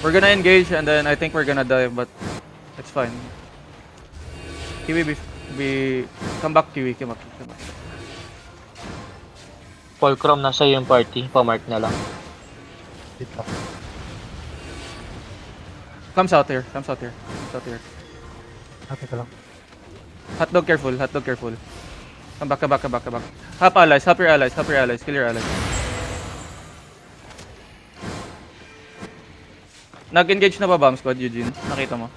We're gonna engage and then I think we're gonna die, but it's fine. Kiwi, come back, Kiwi, come back. Fulcrum, nasa yung party. Pa-mark na lang. Wait lang. Comes out here. Hati ka lang. Hotdog careful. Come back. Help your allies, kill your allies. Nag-engage na ba bomb squad, Eugene? Nakita mo?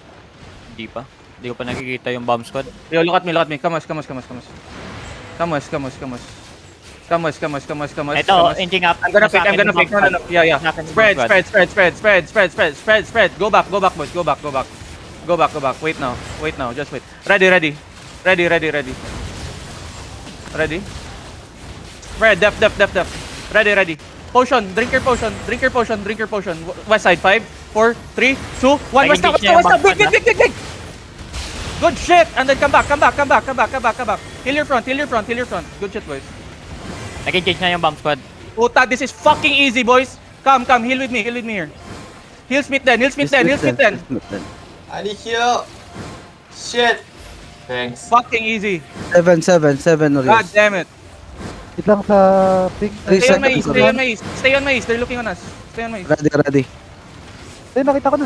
Hindi pa. Hindi ko pa nakikita yung bomb squad. Yo, look at me. Come us. Ito, inching up. I'm gonna fake. No. Yeah. Sa akin yung Spread. bomb squad. Go back, boys. Go back. Wait now. Just wait. Ready. Spread, depth. Ready. Potion. Drink your potion. West side, 5, 4, 3, 2, 1. West Nag-engage now. na yung bomb squad, Big. Good shit. And then come back. Heal your front. Good shit, boys. Nag-engage na yung bomb squad. Puta, this is fucking easy, boys. Come, heal with me here. Heal Smith then. I need heal. Shit. Thanks. Fucking easy. 7 God Orios. damn it. Wait lang sa ping. Stay on my east. Ready. They're looking on us. Stay on my east. Ay, nakita ko na.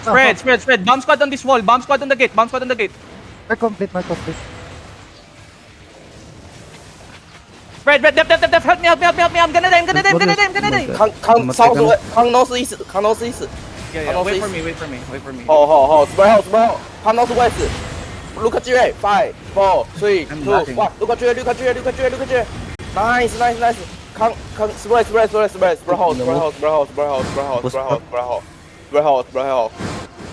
Spread. Bomb squad on this wall. Bomb squad on the gate. Mark complete. Spread, depth. Help me. I'm gonna die. Kang southwest. Kang northeast. Yeah. Wait for me. Hold. Spread out. Kang northwest. Look at you. 5, 4, 3, I'm 2, laughing. 1. Look at you. Nice. Kang spread hold.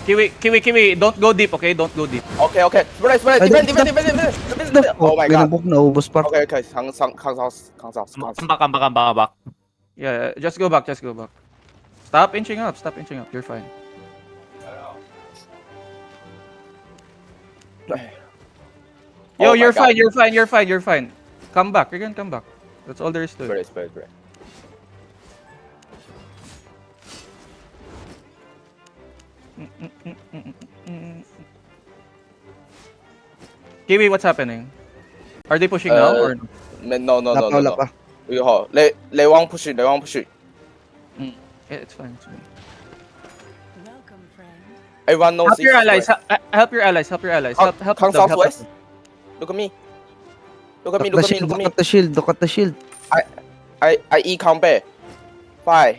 Kiwi, don't go deep, okay? Okay. Spread. Defend. Oh my god. Naubos pa. Okay. Kang south. Come back. Yeah, just go back. Stop inching up. You're fine. Yo, Oh my you're God. fine. You're fine. Come back. You're gonna come back. That's all there is to it. Spread. Kiwi, what's happening? Are they pushing now or no? No. Wala pa. Yo, they want push it. Yeah, it's fine. Welcome, friend. Everyone knows Help your it's allies. spread. Help your allies. Help Kang them, southwest. Look at me. Look at me. Look at the shield. I eat combat. 5,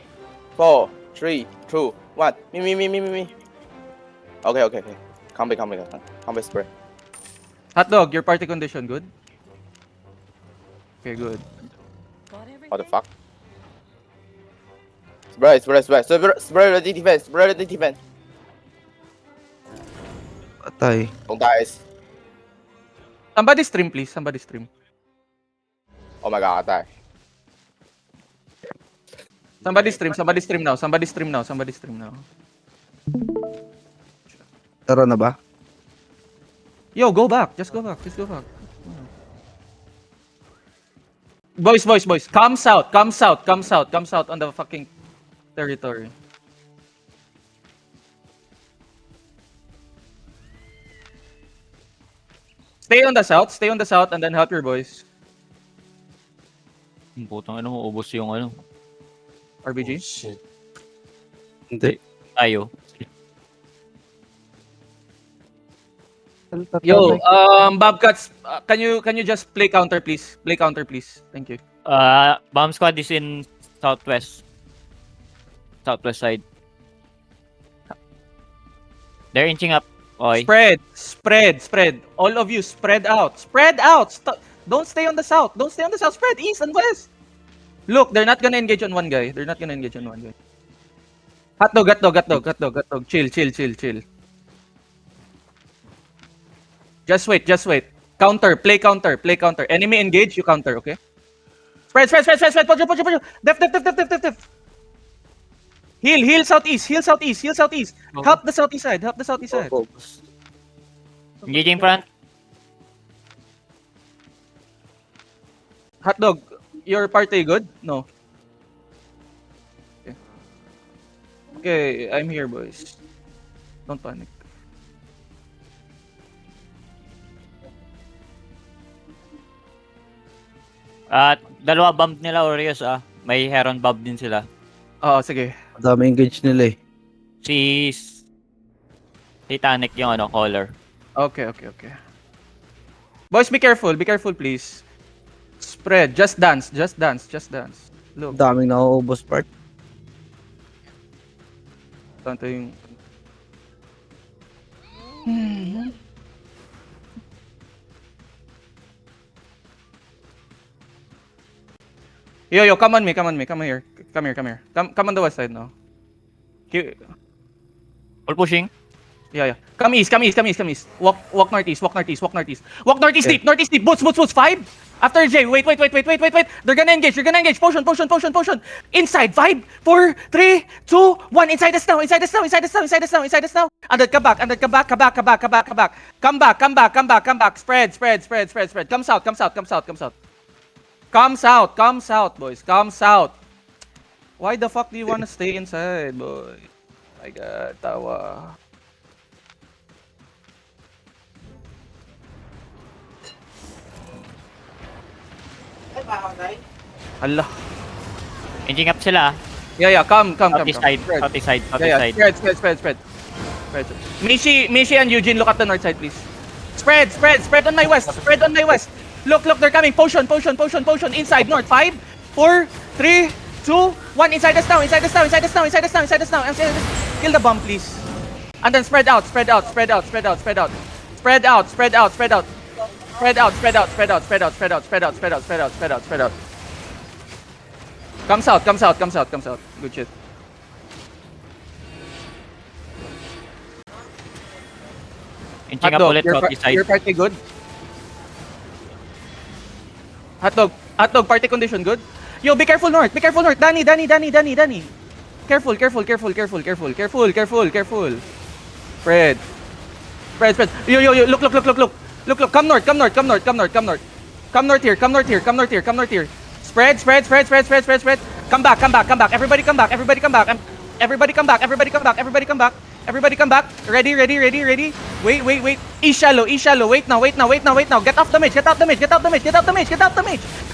4, 3, 2, 1. Me. Okay. Combat spread. Hotdog, your party condition good? Okay, good. Got everything? What the fuck? Spread ready defense. Patay. Don't die. Somebody stream, please. Oh my god, I die. Somebody stream now. Tara na ba? Yo, go back. Just go back. Boys. Come south on the fucking territory. Stay on the south and then help your boys. Putang ano, ubos yung ano. RBG. Shit. Hindi. Tayo. Yo, Bobcats, can you just play counter please? Thank you. Bomb squad is in southwest side. They're inching up. Oy. Spread. All of you, spread out. Don't stay on the south. Spread east and west. Look, they're not gonna engage on one guy. Hotdog. Chill. Just wait. Play counter. Enemy engage, you counter, okay? Spread. Push. Def. Heal southeast. Help the southeast side. Engaging front. Hotdog, your party good? No. Okay. Okay, I'm here, boys. Don't panic. At dalawa bump nila Oreos May Heron bump din sila. Oo, sige. Dami engage nila eh. Si Titanic yung caller. Okay. Boys, be careful, please. Spread, just dance. Look, Daming nauubos part. tanto yung... Yo, come on me. Come here. Come on the west side now. Full pushing. Yeah. Come east. Walk northeast. Walk northeast Okay. deep. Boots. 5. After J. Wait. They're gonna engage. Potion. Inside. 5, 4, 3, 2, 1. Inside us now. Andad ka back. Come back. Spread. Come south, boys. Come south. Why the fuck do you wanna stay inside, boy? My God, tawa. Allah. Engine up sila. Yeah, come. Southeast side. Spread. Southeast side. Yeah, spread. Mishi and Eugene, look at the north side, please. Spread on my west. Look, they're coming. Potion. Inside, north. 5, 4, 3, 2, 1. Inside us now. Kill the bomb, please. And then spread out. Come south. Good shit. Engine up ulit southeast side. Your party good? Hotdog, party condition good? Yo, be careful north. Danny. Careful. Spread. Yo, look. Come north here. Spread. Come back. Everybody come back. Ready. Wait. East shallow. Wait now. Get off the mage.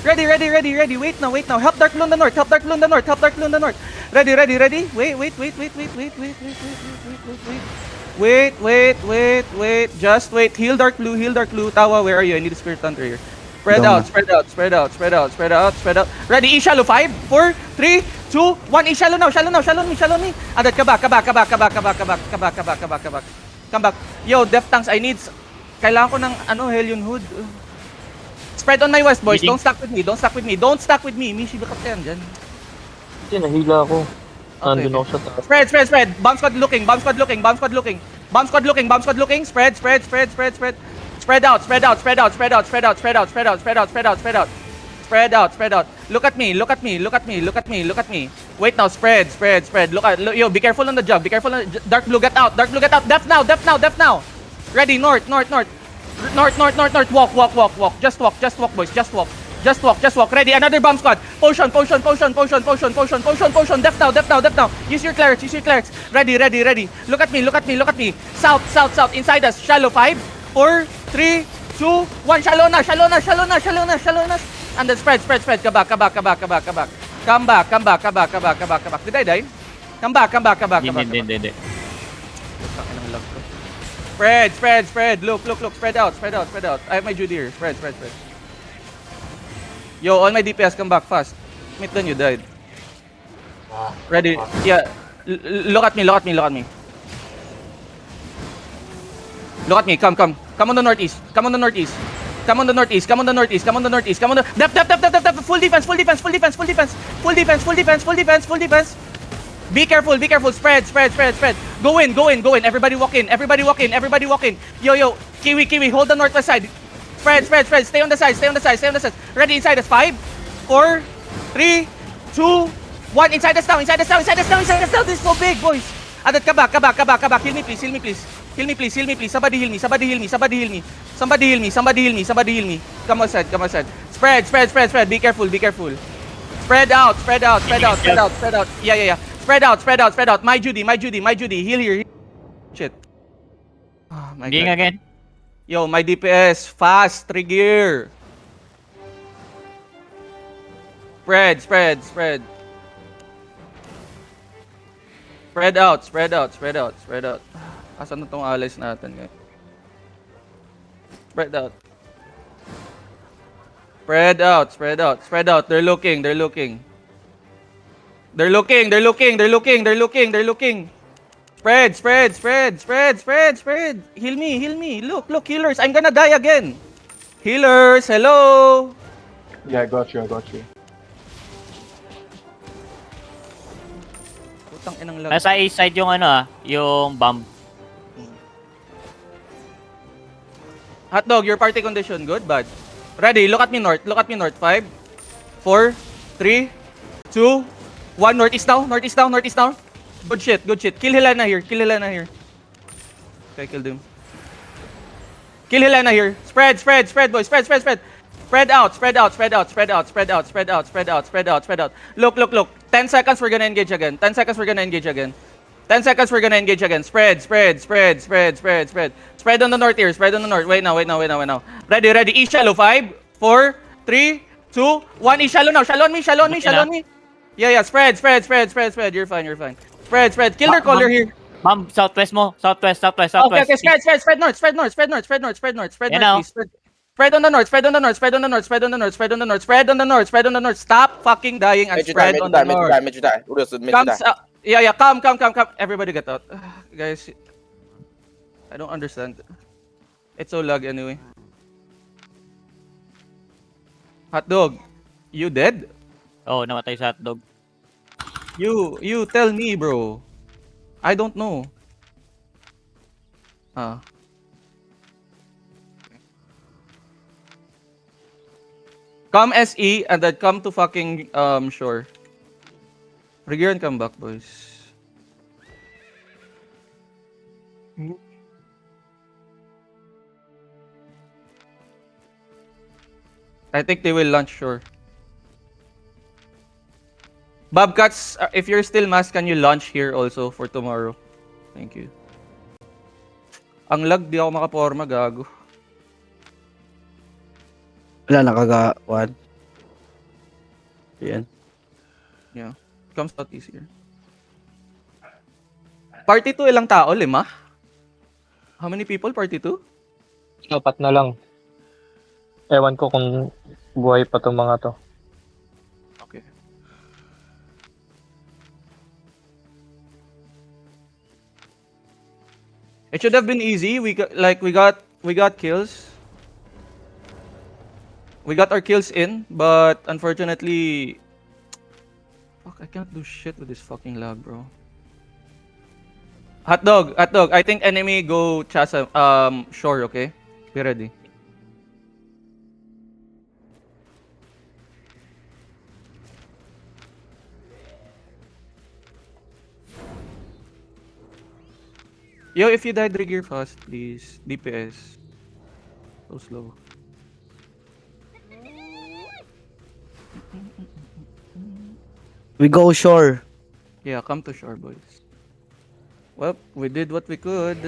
Ready. Wait now. Help Dark Blue on the north. Ready. Wait. Just wait. Heal Dark Blue. Tawa, where are you? I need a Spirit Hunter here. Spread out. Ready, East shallow. 5, 4, 3, 2, 1. East shallow now. Shallow me. Adat ka back. Come back. Yo, Def Tanks, kailangan ko ng Hellion Hood. Spread on my west, boys. Don't stack with me. Mishi, back up yan dyan. Kasi nahila ako. Okay. Nandun ako sa taas. Spread. Bomb squad looking. Spread. Spread out. Look at me. Wait now, spread. Yo, be careful on the jug. Dark blue, get out. Def now. Ready, north. Walk. Just walk, boys. Just walk. Ready, another bomb squad. Potion. Def now. Use your clerics. Ready. Look at me. South. Inside us. Shallow. 5, 4, 3, 2, 1. Shallow na. And then spread. Come back. Come back. Did I die? Come back. Hindi. Spread. Look. Spread out. I have my Judy here. Spread. Yo, all my DPS, come back fast. Meet then you died. Ready? Yeah. Look at me. Look at me. Come on the northeast. Def. Full defense. Be careful. Spread. Go in. Everybody walk in. Yo. Kiwi. Hold the northwest side. Spread. Stay on the side. Ready, inside us. 5, 4, 3, 2, 1. Inside us now. This is so big, boys. Adat ka back. Heal me, please. Somebody heal me. Come outside. Spread. Be careful. Spread out. Yeah. Spread out, spread out, spread out. My Judy, my Judy, my Judy. Heal here. Shit. Oh my Ging god. again. Yo, my DPS. Fast. 3 gear. Spread, spread, spread. Spread out, spread out, spread out, spread out. Asan na tong allies natin ngayon? Spread out. Spread out, spread out, spread out. They're looking, they're looking. They're looking, they're looking, they're looking, they're looking, they're looking. Spread, spread, spread, spread, spread, spread. Heal me, heal me. Look, look, healers. I'm gonna die again. Healers, hello. Yeah, I got you, I got you. Putang inang lag. Nasa east side yung yung bomb. Hotdog, your party condition, good, bad? Ready, look at me north, look at me north. 5, 4, 3, 2, 1, northeast now, northeast now, northeast now. Good shit, good shit. Kill Helena here, kill Helena here. Okay, killed him. Kill Helena here. Spread, spread, spread, boys, spread, spread, spread. Spread out, spread out, spread out, spread out, spread out, spread out, spread out, spread out, spread out. Look, look, look. 10 seconds, we're gonna engage again. 10 seconds, we're gonna engage again. 10 seconds, we're gonna engage again. Spread, spread, spread, spread, spread, spread. Spread on the north here, spread on the north. Wait now, wait now, wait now, wait now. Ready, ready. East shallow. 5, 4, 3, 2, 1. East shallow now. Shallow on me, shallow on me, shallow on me. Yeah, yeah. Spread, spread, spread, spread, spread. You're fine, you're fine. Spread, spread. Kill their caller here. Bomb, southwest mo. Southwest, southwest, Okay, southwest. okay. Spread, spread, spread north, spread north, spread north, spread north, spread north, spread You north, know. please. Spread on the north, spread on the north, spread on the north, spread on the north, spread on the north, spread on the north, spread on the north. Stop fucking dying and Mid you die, spread mid you on the die, mid you north. die, mid you die. Urus, mid you Come, die. yeah, yeah, come. Everybody get out. Guys, I don't understand. It's so lag anyway. Hotdog, you dead? Oh, namatay sa hotdog. You tell me, bro. I don't know. Ah. Come SE and then come to fucking shore. Regear and come back, boys. I think they will launch shore. Bobcats, if you're still mass, can you launch here also for tomorrow? Thank you. Ang lag, di ako makaporma, gago. Wala, nakagawan. Yan. Yeah. Comes out easier. Party 2, ilang tao? 5? How many people? Party 2? 4 na lang. Ewan ko kung buhay pa tong mga to. Okay. It should have been easy. We got kills. We got our kills in, but unfortunately, fuck, I can't do shit with this fucking lag, bro. Hotdog. I think enemy go chasa shore, okay? Be ready. Yo, if you died, regear fast, please. DPS. So slow. We go shore. Yeah, come to shore, boys. Well, we did what we could.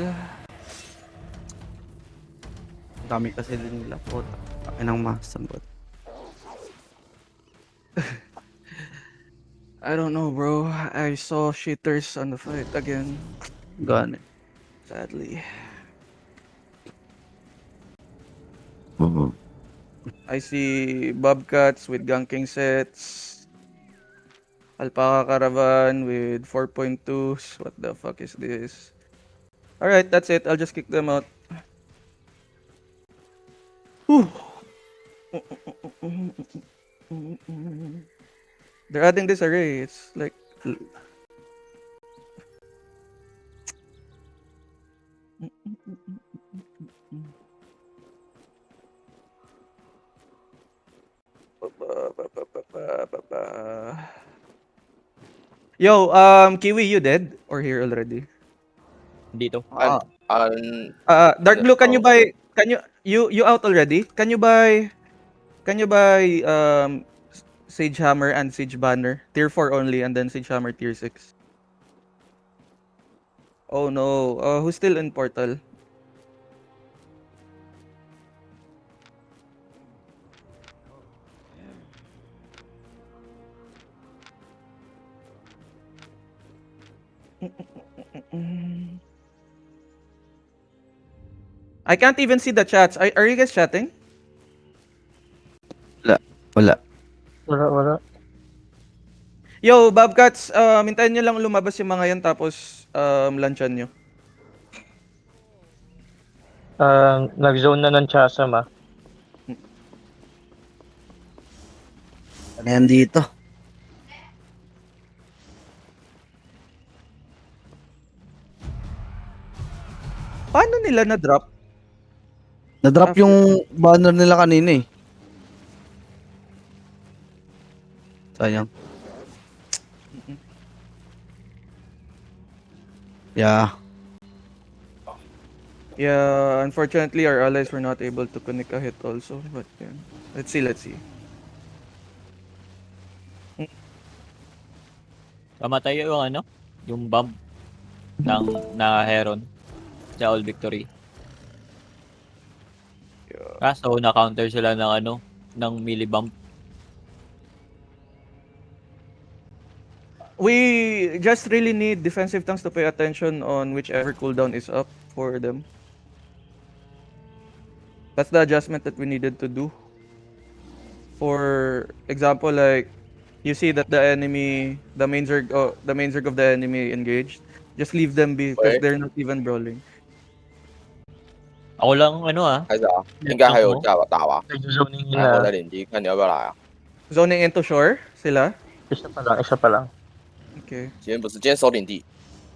Dami kasi din nila po. Akin ang masambot. I don't know, bro. I saw shitters on the fight again. Gone. Sadly. I see Bobcats with ganking sets. Alpaca Caravan with 4.2s. What the fuck is this? Alright, that's it. I'll just kick them out. Whew. They're adding this array. It's like... Yo, Kiwi, you dead or here already? Dito. Dark Blue, can you buy? Can you out already? Can you buy Sage Hammer and Sage Banner tier 4 only, and then Sage Hammer tier 6? Oh no. Who's still in portal? I can't even see the chats. Are you guys chatting? Wala. Wala. Yo, Bobcats, hintayin nyo lang lumabas yung mga yan tapos lanchan nyo. Nag-zone na ng Chasm ah. Ano yan dito? Paano nila na-drop? Na-drop yung banner nila kanina eh. Sayang. Yeah. Yeah, unfortunately our allies were not able to connect a hit also. But yeah. Let's see. Kamatay yung ano, yung bomb na Heron sa All Victory. Kaso na-counter sila ng ano, ng melee bomb. We just really need defensive tanks to pay attention on whichever cooldown is up for them. That's the adjustment that we needed to do. For example, like you see that the enemy, the main zerg of the enemy engaged. Just leave them be because Okay. they're not even brawling. Ako lang ano ah, 开始啊，应该还有架吧，打吧。 Nag-zoning 来，我 na. 在领机，看你要不要来啊？ Zoning into shore sila. Isa pa lang. Okay. 今天守领地，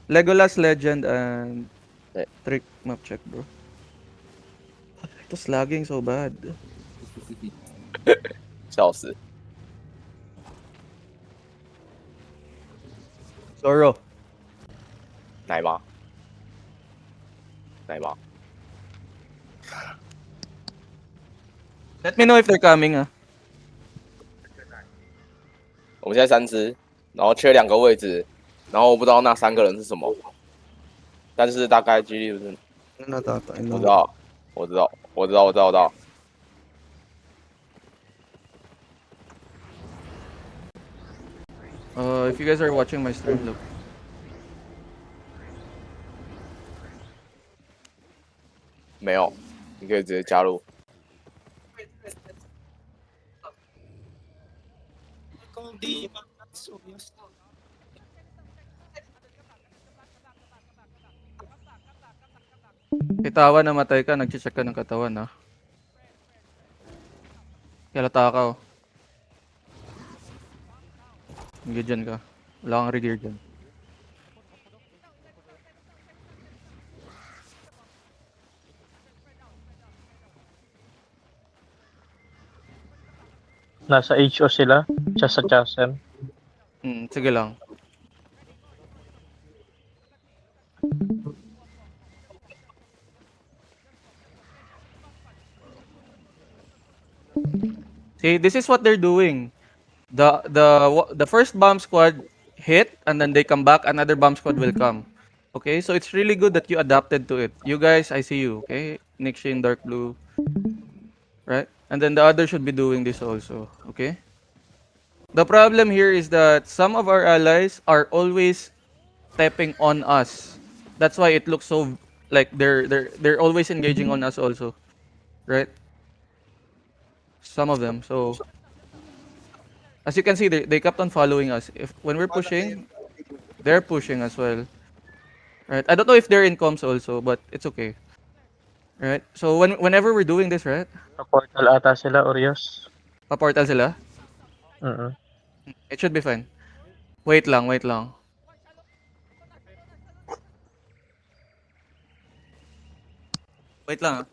Legolas, Legend, and Okay. Trick map check, bro. It was lagging so bad. 笑死。 Zoro. 奶妈，奶妈， Let me know if they're coming, ah. 我们现在3只，然后缺2个位置，然后我不知道那3个人是什么，但是大概几率是， Ano natatay 我 na? 知道，我知道，我知道，我知道，我知道。 If you guys are watching my stream, look. "没有，你可以直接加入。 Itawa namatay ka, nag-check ka ng katawan, ha? Kilata ka, oh. Hindi dyan ka. Wala kang regear dyan. Nasa HO sila. Siya sa Chasm. Sige lang. See, this is what they're doing. The first bomb squad hit and then they come back, another bomb squad will come. Okay, so it's really good that you adapted to it. You guys, I see you, okay? Nick Shane, Dark Blue. Right? And then the others should be doing this also, okay? The problem here is that some of our allies are always stepping on us. That's why it looks so like they're always engaging on us also. Right? Some of them. So as you can see, they kept on following us. If when we're pushing, they're pushing as well. Right? I don't know if they're in comms also, but it's okay. Right? So whenever we're doing this, right? Portal ata sila, Orios. Pa-portal sila. It should be fine. Wait lang. Wait lang, ah.